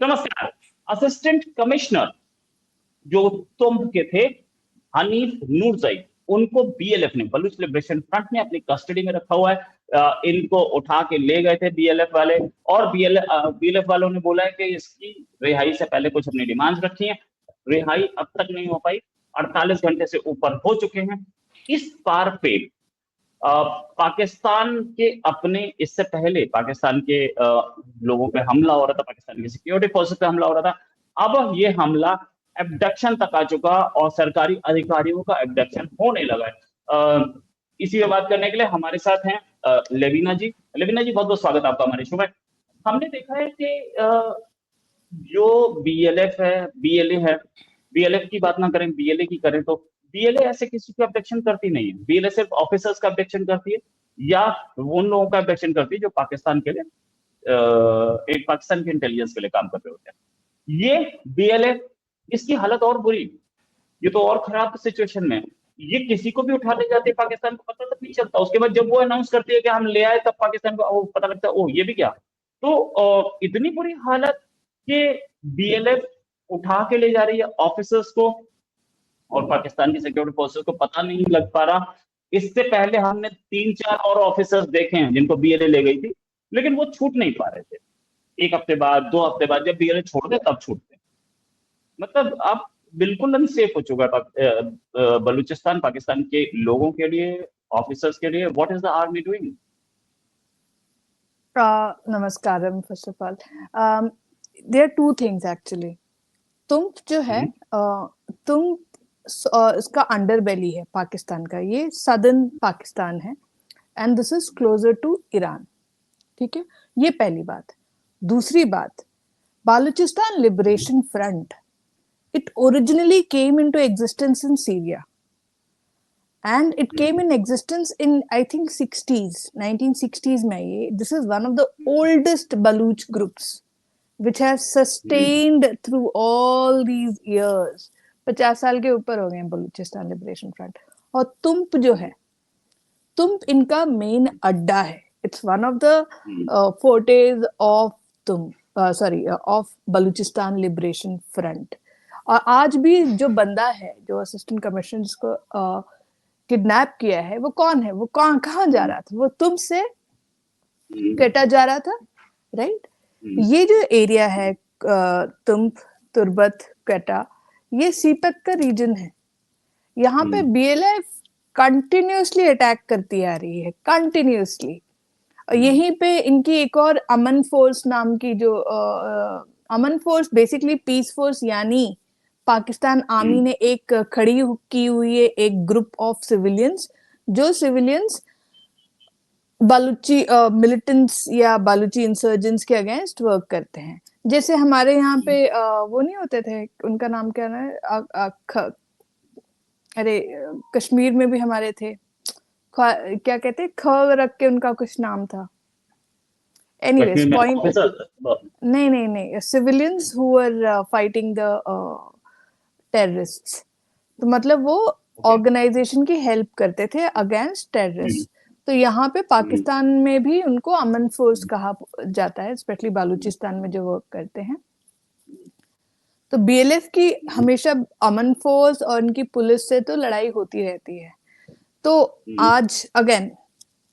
नमस्कार। Assistant commissioner जो तुम के थे, हनीफ नूरजई, उनको बीएलएफ ने, बलूच लिबरेशन फ्रंट ने अपनी कस्टडी में रखा हुआ है। इनको उठा के ले गए थे बीएलएफ वाले, और बीएलएफ वालों ने बोला है कि इसकी रिहाई से पहले कुछ अपनी डिमांड्स रखी हैं। रिहाई अब तक नहीं हो पाई, 48 घंटे से ऊपर हो चुके हैं। इस बार पे पाकिस्तान के अपने, इससे पहले पाकिस्तान के लोगों पे हमला हो रहा था, पाकिस्तान की सिक्योरिटी फोर्सेस पे हमला हो रहा था। अब ये हमला एब्डक्शन तक आ चुका और सरकारी अधिकारियों का एब्डक्शन होने लगा है। इसी पे बात करने के लिए हमारे साथ हैं लेविना जी। लेविना जी, बहुत बहुत स्वागत आपका हमारे शो में। हमने देखा है कि जो बीएलएफ है, बीएलए है, बीएलएफ की बात ना करें, बीएलए की करें तो बीएलए ऐसे किसी का अब्डक्शन करती नहीं है। बीएलए सिर्फ ऑफिसर्स का अब्डक्शन करती है या उन लोगों का अब्डक्शन करती है जो पाकिस्तान के लिए एक पाकिस्तान के इंटेलिजेंस के लिए काम कर रहे होते हैं। ये बीएलए, इसकी हालत और बुरी, ये तो और खराब सिचुएशन में है। ये किसी को भी उठा ले जाते हैं, पाकिस्तान को पता तक नहीं चलता। उसके बाद जब वो अनाउंस करती है कि हम ले आए, तब पाकिस्तान को पता लगता है, ओ ये भी क्या। तो इतनी बुरी हालत कि बीएलएफ उठा के ले जा रही है ऑफिसर्स को, और पाकिस्तान की सिक्योरिटी फोर्सेस को पता नहीं लग पा रहा। इससे पहले हमने 3-4 और ऑफिसर्स देखे हैं जिनको बीएलए ले गई थी, लेकिन वो छूट नहीं पा रहे थे। 1 हफ्ते बाद, 2 हफ्ते बाद जब बीएलए छोड़ते तब छूटते। मतलब अब बिल्कुल अनसेफ हो चुका है बलूचिस्तान पाकिस्तान के लोगों के लिए, ऑफिसर्स के लिए। What is the army doing? नमस्कारम। First of all, there are 2 things actually. तुम जो है, तुम इसका अंडरबेली है पाकिस्तान का, ये सदर्न पाकिस्तान है, and this is closer to Iran. ठीक है, ये पहली बात। दूसरी बात, Baluchistan liberation front, it originally came into existence in Syria, and it came in existence in I think 60s, 1960s में ये. This is one of the oldest Baluch groups which has sustained through all these years. 50 साल के ऊपर हो गए हैं Balochistan liberation front. और तुम्प जो है, तुम्प इनका मेन अड्डा है। It's one of the fortes of Balochistan liberation front. और आज भी जो बंदा है, जो असिस्टेंट कमिश्नर जिसको किडनैप किया है, वो कौन है? वो कहाँ जा रहा था? वो तुम से क्वेटा जा रहा था, राइट? ये जो एरिया है तुम्प, तुर्बत, क्वेटा, ये सीपेक का रीजन है। यहाँ पे बीएलएफ कंटिन्यूसली अटैक करती आ रही है, कंटिन्यूसली। यहीं पे इनकी एक और अमन फोर्स नाम की, जो अमन फोर्स बेसिकली पीस फोर्स, यानी पाकिस्तान आर्मी ने एक खड़ी की हुई है, एक ग्रुप ऑफ सिविलियंस, जो सिविलियंस बालूची मिलिटेंट्स या बालूची इंसर्जेंट्स के अगेंस्ट वर्क करते हैं। जैसे हमारे यहाँ पे वो नहीं होते थे, उनका नाम क्या है, अरे कश्मीर में भी हमारे थे, क्या कहते, ख रख के उनका कुछ नाम था। एनीवेज, पॉइंट, नहीं, civilians who were fighting the terrorists. तो मतलब वो ऑर्गेनाइजेशन की हेल्प करते थे अगेंस्ट टेररिस्ट। तो यहाँ पे पाकिस्तान में भी उनको अमन फोर्स कहा जाता है, स्पेशली बालूचिस्तान में जो वर्क करते हैं। तो बीएलएफ की हमेशा अमन फोर्स और उनकी पुलिस से तो लड़ाई होती रहती है। तो आज अगेन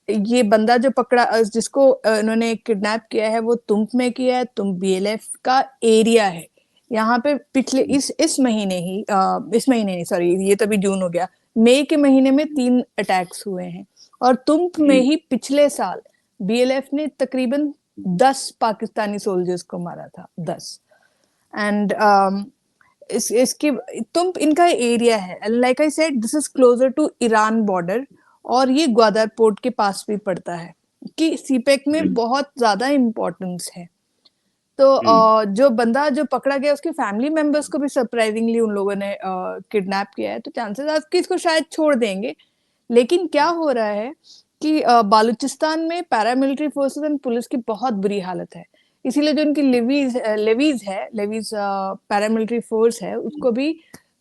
ये बंदा जो पकड़ा, जिसको इन्होंने किडनैप किया है, वो तुम्प में किया है। तुम बीएलएफ का एरिया है। यहाँ पे पिछले इस महीने ही, इस महीने नहीं, सॉरी, ये तो अभी जून हो गया, मई के महीने में 3 अटैक्स हुए हैं। और तुम्प में ही पिछले साल बीएलएफ ने तकरीबन 10 पाकिस्तानी सोल्जर्स को मारा था, 10। एंड इसके तुम्प इनका एरिया है। Like I said, this is closer to Iran border, और ये ग्वादर पोर्ट के पास भी पड़ता है, कि सीपेक में बहुत ज्यादा इम्पोर्टेंस है। तो जो बंदा जो पकड़ा गया, उसके फैमिली मेंबर्स को भी सरप्राइजिंगली उन लोगों ने किडनैप किया है। तो चांसेस आर कि इसको शायद छोड़ देंगे। लेकिन क्या हो रहा है कि बालूचिस्तान में पैरामिलिट्री फोर्सेस एंड पुलिस की बहुत बुरी हालत है। इसीलिए जो उनकी लेवीज पैरामिलिट्री फोर्स है, उसको भी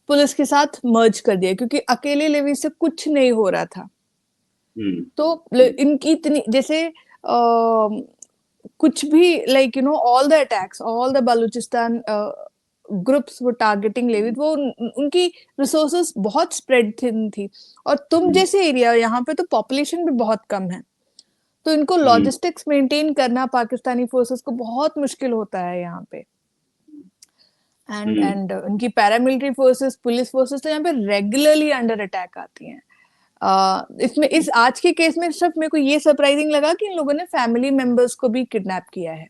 पुलिस के साथ मर्ज कर दिया, क्योंकि अकेले लेवीज से कुछ नहीं हो रहा था। तो इनकी इतनी, जैसे कुछ भी like you know all the attacks, all the Balochistan groups वो टारगेटिंग लेवित, वो उनकी रिसोर्सेस बहुत स्प्रेड थी और तुम जैसे एरिया यहाँ पे तो पॉपुलेशन भी बहुत कम है, तो इनको लॉजिस्टिक्स मेंटेन करना पाकिस्तानी फोर्सेस को बहुत मुश्किल होता है यहाँ पे। एंड उनकी पैरामिलिट्री फोर्सेस, पुलिस फोर्सेस तो यहाँ पे रेगुलरली अंडर अटैक आती हैं। इसमें इस आज के केस में सिर्फ मेरे को ये सरप्राइजिंग लगा कि इन लोगों ने फैमिली मेंबर्स को भी किडनैप किया है।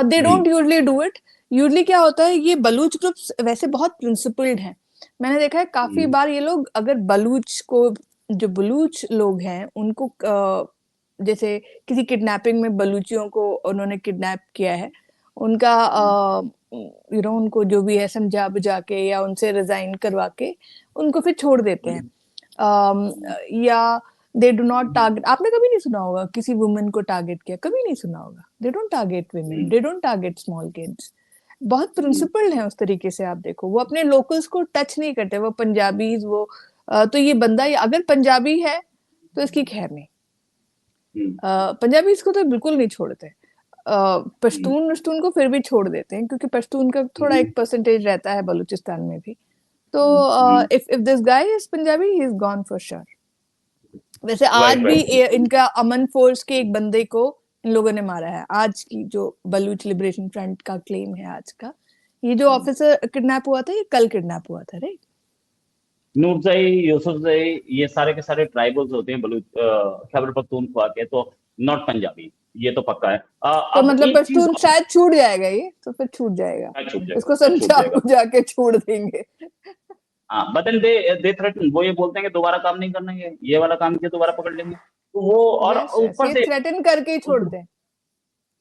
They don't usually do it. Usually क्या होता है, ये बलूच ग्रुप्स वैसे बहुत प्रिंसिपल्ड हैं। मैंने देखा है काफी बार ये लोग अगर बलूच को, जो बलूच लोग हैं उनको जैसे किसी किडनैपिंग में बलूचियों को उन्होंने किडनैप किया है, उनका यू नो उनको जो भी है समझा बुझा के या उनसे रिजाइन करवा के उनको फिर छोड़ देते हैं। या दे डू नॉट टारगेट, आपने कभी नहीं सुना होगा किसी वुमेन को टारगेट किया, कभी नहीं सुना होगा। They don't target women, they don't target small kids. बहुत प्रिंसिपल्ड है उस तरीके से। आप देखो वो अपने लोकल्स को टच नहीं करते, वो पंजाबीज वो तो ये बंदा अगर पंजाबी है तो इसकी खैर नहीं। पंजाबीज को तो बिल्कुल नहीं छोड़ते। पश्तून को फिर भी छोड़ देते हैं क्योंकि पश्तून का थोड़ा एक परसेंटेज रहता है बलूचिस्तान में भी। तो if this guy is Punjabi, he is gone for sure। वैसे आज भी इनका अमन फोर्स के एक बंदे को इन लोगों ने मारा है। आज की जो बलूच लिबरेशन फ्रंट का क्लेम है आज का, ये जो ऑफिसर किडनैप हुआ था ये कल किडनैप हुआ था, राइट? नूरजई, यूसुफजई, ये सारे के सारे ट्राइबल्स होते हैं बलूच खैबर पख्तूनख्वा के, तो नॉट पंजाबी, ये तो पक्का है। तो मतलब पश्तून शायद छूट जाएगा, ये तो फिर छूट जाएगा, इसको समझा बुझा के छोड़ देंगे। बट देन दे थ्रेटन, वो ये बोलते हैं कि दोबारा काम नहीं करना, ये वाला काम किया दोबारा पकड़ लेंगे, तो वो और ऊपर से थ्रेटन करके ही छोड़ते हैं।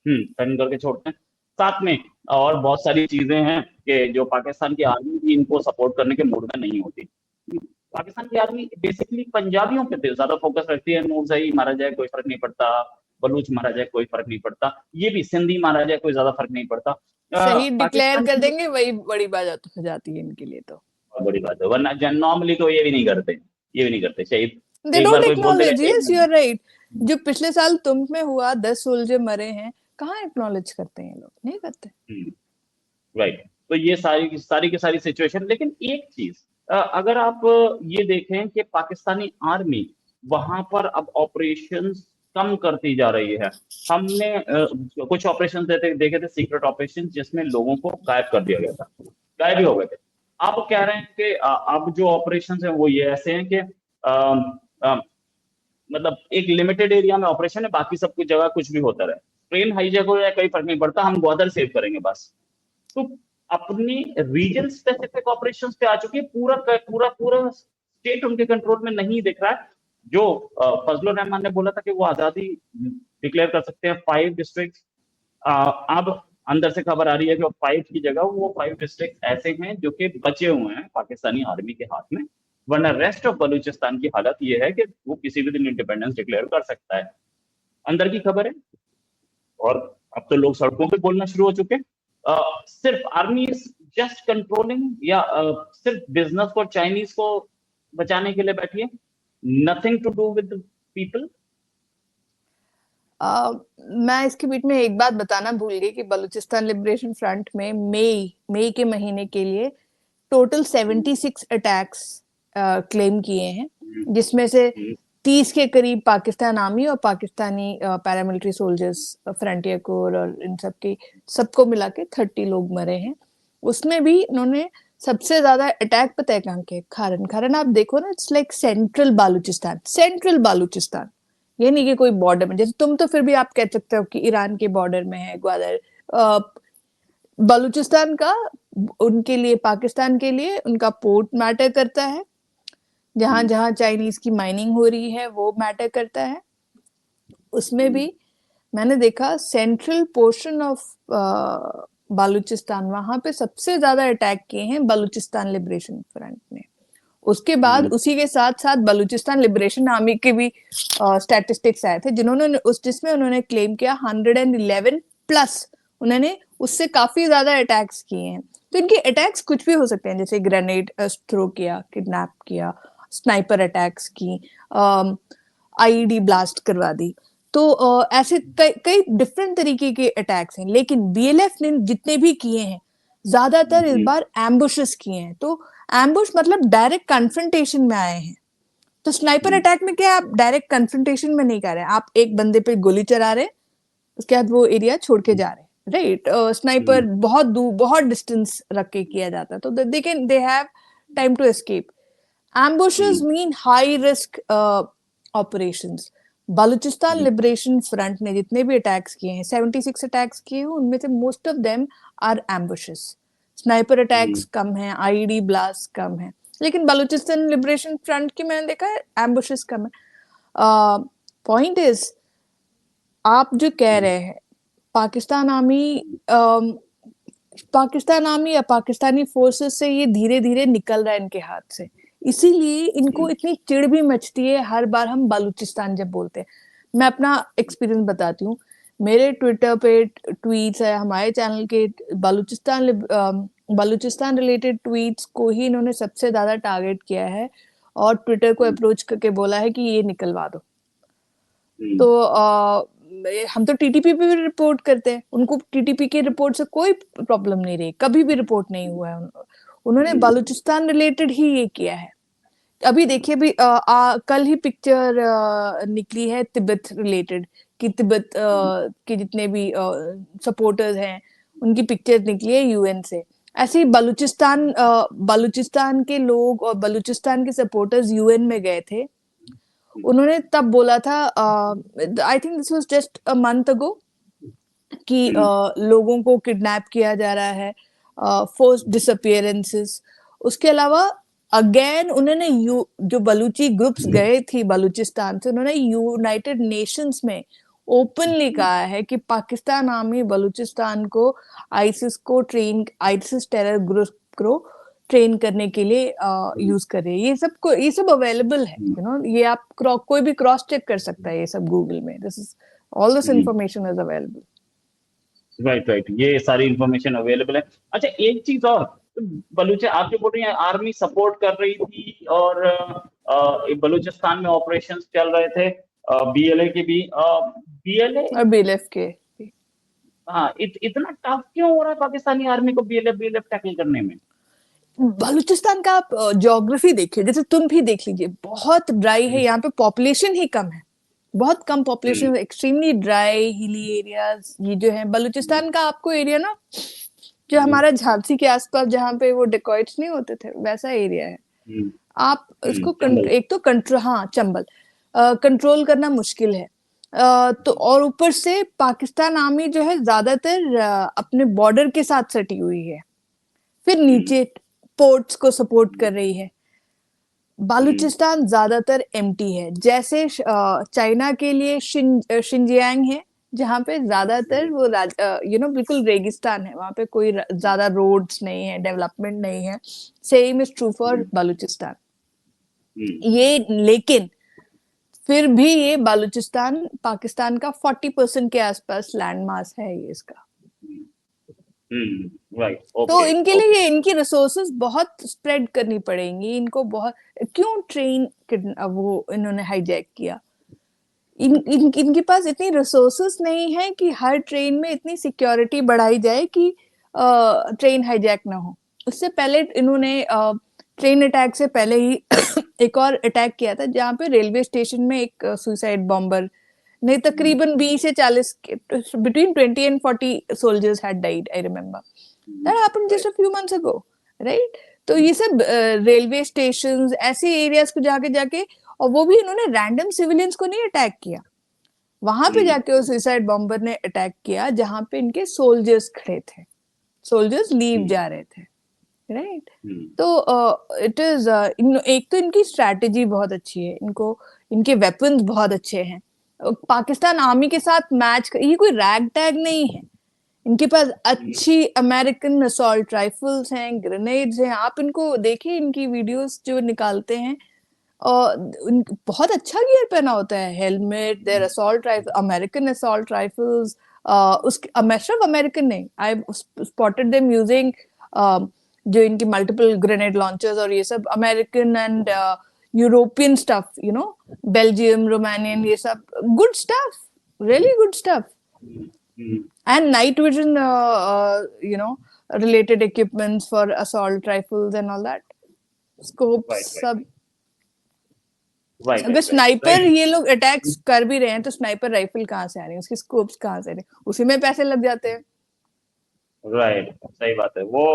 थ्रेटन करके छोड़ते हैं। साथ में और बहुत सारी चीजें हैं कि जो पाकिस्तान की आर्मी भी इनको सपोर्ट करने के मूड में नहीं होती। पाकिस्तान की आर्मी बेसिकली पंजाबियों पे ज्यादा फोकस रखती है। नूरजई मारा जाए कोई फर्क नहीं पड़ता, बलूच मारा जाए कोई फर्क नहीं पड़ता, ये भी सिंधी मारा जाए कोई ज्यादा फर्क नहीं पड़ता। सही डिक्लेयर कर देंगे, वही बड़ी बात हो जाती है इनके लिए, तो बड़ी बात है। वरना नॉर्मली तो ये भी नहीं करते शहीद। They don't acknowledge, yes, you're right। जो पिछले साल तुम में हुआ 10 सोल्जर मरे हैं, कहाँ एक्नॉलेज करते हैं लोग? नहीं करते। राइट। तो ये सारी की सारी सिचुएशन। लेकिन एक चीज अगर आप ये देखें कि पाकिस्तानी आर्मी वहां पर अब ऑपरेशंस कम करती जा रही है। हमने कुछ ऑपरेशन देखे थे, सीक्रेट ऑपरेशन, जिसमें लोगों को गायब कर दिया गया था, गायब ही हो गए थे। आप कह रहे हैं कि अब जो ऑपरेशन है वो ये ऐसे हैं कि मतलब एक लिमिटेड एरिया में ऑपरेशन है, बाकी सब कुछ जगह कुछ भी होता रहे, ट्रेन हाईजैक हो जाए कोई फर्क नहीं पड़ता, हम ग्वादर सेव करेंगे बस। तो अपनी रीजन स्पेसिफिक ऑपरेशंस पे आ चुकी है। पूरा स्टेट उनके कंट्रोल में नहीं दिख रहा है। जो फजलुर रहमान ने बोला था कि वो आजादी डिक्लेयर कर सकते हैं 5 डिस्ट्रिक्ट, अब अंदर से खबर आ रही है कि 5 की जगह वो 5 डिस्ट्रिक्ट ऐसे हैं जो कि बचे हुए हैं पाकिस्तानी आर्मी के हाथ में। वरना रेस्ट ऑफ बलूचिस्तान की हालत ये है कि वो किसी भी दिन इंडिपेंडेंस डिक्लेयर कर सकता है। अंदर की खबर है। और अब तो लोग सड़कों पे बोलना शुरू हो चुके हैं। सिर्फ आर्मी जस्ट कंट्रोलिंग, या सिर्फ बिजनेस को, चाइनीज को बचाने के लिए बैठी है, nothing to do with people. मैं इसके बीच में एक बात बताना भूल गई कि बलूचिस्तान लिबरेशन फ्रंट में मई के महीने के लिए टोटल 76 अटैक्स क्लेम किए हैं, जिसमें से 30 के करीब पाकिस्तान आर्मी और Pakistani paramilitary soldiers, frontier core और इन सबको मिला के 30 लोग मरे हैं। उसमें भी इन्होंने सबसे ज्यादा अटैक पता है कहाँ के? खारन आप देखो ना, इट्स लाइक सेंट्रल बालूचिस्तान। ये नहीं कि कोई बॉर्डर में, जैसे तुम तो फिर भी आप कह सकते हो कि ईरान के बॉर्डर में है ग्वादर। बलूचिस्तान का उनके लिए, पाकिस्तान के लिए उनका पोर्ट मैटर करता है, जहां जहां चाइनीज की माइनिंग हो रही है वो मैटर करता है। उसमें भी मैंने देखा सेंट्रल पोर्शन ऑफ बालूचिस्तान, वहां पे सबसे ज्यादा अटैक किए हैं बलूचिस्तान लिबरेशन फ्रंट ने। उसके बाद उसी के साथ साथ बलूचिस्तान लिबरेशन आर्मी के भी स्टैटिस्टिक्स आए थे, जिसमें उन्होंने क्लेम किया 111 प्लस, उन्होंने उससे काफी ज्यादा अटैक्स किए हैं। तो इनके अटैक्स कुछ भी हो सकते हैं, जैसे ग्रेनेड थ्रो किया, किडनैप किया, स्नाइपर अटैक्स की, आईईडी ब्लास्ट करवा दी। तो ऐसे कई डिफरेंट तरीके के अटैक्स हैं, लेकिन बीएलएफ ने जितने भी किए हैं ज्यादातर इस बार एम्बुशेस किए हैं। तो एम्बुश मतलब डायरेक्ट कन्फ्रंटेशन में आए हैं। तो स्नाइपर अटैक में क्या, आप डायरेक्ट कन्फ्रंटेशन में नहीं कर रहे हैं, आप एक बंदे पे गोली चला रहे, उसके बाद वो एरिया छोड़ के जा रहे हैं, राइट। स्नाइपर बहुत दूर, बहुत डिस्टेंस रख के किया जाता है, तो they have time to escape. Ambushes mean high risk operations. Balochistan liberation front ने जितने भी अटैक्स किए हैं, 76 अटैक्स किए हैं, उनमें से most of them are ambushes. Sniper attacks कम है, आईईडी ब्लास्ट कम है, लेकिन बलूचिस्तान लिबरेशन फ्रंट की मैंने देखा है एम्बुशेस कम है। पॉइंट इज, आप जो कह रहे हैं पाकिस्तान आर्मी या पाकिस्तानी फोर्सेस से ये धीरे धीरे निकल रहा है इनके हाथ से, इसीलिए इनको इतनी चिढ़ भी मचती है हर बार हम बलूचिस्तान जब बोलते हैं। मैं अपना एक्सपीरियंस बताती हूँ। मेरे ट्विटर पे ट्वीट्स है, हमारे चैनल के बलूचिस्तान रिलेटेड ट्वीट्स को ही इन्होंने सबसे ज्यादा टारगेट किया है और ट्विटर को अप्रोच करके बोला है कि ये निकलवा दो। तो हम तो टीटीपी पे भी रिपोर्ट करते हैं, उनको टीटीपी की रिपोर्ट से कोई प्रॉब्लम नहीं रही, कभी भी रिपोर्ट नहीं हुआ है। उन्होंने बलूचिस्तान रिलेटेड ही ये किया है। अभी देखिए, भी कल ही पिक्चर निकली है तिब्बत रिलेटेड, कि तिब्बत के जितने भी सपोर्टर्स हैं उनकी पिक्चर निकली है यूएन से। ऐसे ही बलूचिस्तान के लोग और बलूचिस्तान के सपोर्टर्स यूएन में गए थे। उन्होंने तब बोला था, I think this was just a month ago, कि लोगों को किडनैप किया जा रहा है, फोर्स्ड डिसअपियरेंसेस। उसके अलावा अगेन उन्होंने जो बलूची ग्रुप्स गए थी बलूचिस्तान से, उन्होंने यूनाइटेड नेशंस में ओपनली कहा है कि पाकिस्तान आर्मी बलूचिस्तान को आईसिस टेरर ग्रुप को ट्रेन करने के लिए यूज कर रही है। ये सब अवेलेबल है, ये आप कोई भी क्रॉस चेक कर सकता है ये सब गूगल में। All this information is available. Right, ये सारी इंफॉर्मेशन अवेलेबल है। अच्छा, एक चीज और, बलूच आप जो बोल रही हैं आर्मी सपोर्ट कर रही थी और बलूचिस्तान में ऑपरेशंस चल रहे थे, बीएलए के भी, बीएलए और बीएलएफ के। हाँ, इतना टफ क्यों हो रहा है पाकिस्तानी आर्मी को बीएलएफ टैकल करने में? बलूचिस्तान का आप ज्योग्राफी देखिए, जैसे तुम भी देख लीजिए, बहुत ड्राई है, यहाँ पे पॉपुलेशन ही कम है, बहुत कम population, extremely dry hilly areas ये जो है बलूचिस्तान का। आपको एरिया ना, जो हमारा झांसी के आसपास जहाँ पे वो डिकॉइट्स नहीं होते थे, वैसा एरिया है। आप इसको एक तो चंबल कंट्रोल करना मुश्किल है, तो और ऊपर से पाकिस्तान आर्मी जो है ज्यादातर अपने बॉर्डर के साथ सटी हुई है, फिर नीचे पोर्ट्स को सपोर्ट कर रही है। बालूचिस्तान ज्यादातर एम्प्टी है, जैसे चाइना के लिए शिनजियांग है, जहाँ पे ज्यादातर वो बिल्कुल रेगिस्तान है, वहां पे कोई ज्यादा रोड्स नहीं है, डेवलपमेंट नहीं है। Same is true for Baluchistan. ये लेकिन फिर भी ये बालूचिस्तान पाकिस्तान का 40% के आसपास लैंड मास है ये इसका। राइट, तो इनके लिए इनकी रिसोर्सेज बहुत स्प्रेड करनी पड़ेंगी इनको। बहुत क्यों ट्रेन वो इन्होंने हाईजैक किया, इनके पास इतनी रिसोर्सेस नहीं है कि हर ट्रेन में इतनी सिक्योरिटी बढ़ाई जाए कि ट्रेन हाईजैक ना हो। उससे पहले इन्होंने ट्रेन अटैक से पहले ही एक और अटैक किया था, जहाँ पे रेलवे स्टेशन में एक सुसाइड बॉम्बर ने तकरीबन 20 से 40 between 20 and 40 soldiers had died, I remember that happened just a few months ago, right? तो ये सब रेलवे स्टेशंस ऐसे एरियाज को जाके और वो भी इन्होंने रैंडम सिविलियंस को नहीं अटैक किया, वहां पे जाके वो सुसाइड बॉम्बर ने अटैक किया जहां पे इनके सोल्जर्स खड़े थे, सोल्जर्स लीव जा रहे थे, राइट? तो इट इज एक तो इनकी स्ट्रैटेजी बहुत अच्छी है, इनके वेपन्स बहुत अच्छे हैं। पाकिस्तान आर्मी के साथ मैच, ये कोई रैग टैग नहीं है, इनके पास अच्छी अमेरिकन असॉल्ट राइफल्स हैं, ग्रेनेड्स हैं। आप इनको देखिए, इनकी वीडियोस जो निकालते हैं, और बहुत अच्छा गियर पहना होता है, helmet, their assault rifle, American assault rifles, सिर्फ अमेरिकन नहीं, आई स्पॉटेड देम यूजिंग जो इनकी मल्टीपल ग्रेनेड लॉन्चर्स और ये सब American and European stuff, Belgium, Romanian, ये सब good stuff, really good stuff. Mm. And night vision, related equipments for assault rifles and all that, scopes, Right, सब. right, अगर right, sniper right. ये लोग attacks कर भी रहे हैं तो स्नाइपर राइफल कहाँ से आ रही है, उसकी स्कोप्स कहाँ से आ रही है, उसी में पैसे लग जाते हैं. राइट, सही बात है। वो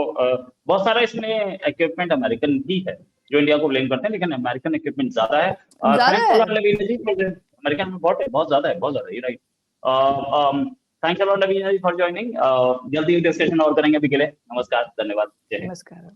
बहुत सारा इसमें इक्विपमेंट अमेरिकन भी है जो इंडिया को ब्लेम करते हैं, लेकिन अमेरिकन इक्विपमेंट ज्यादा है। ज्यादा थैंक्स अ है. Lot Lavina ji for American में बहुत ज्यादा है, बहुत ज्यादा है, right. Thanks a lot Lavina ji for joining. जल्दी डिस्कशन और करेंगे, अभी के लिए नमस्कार, धन्यवाद, जय हिंद। नमस्कार.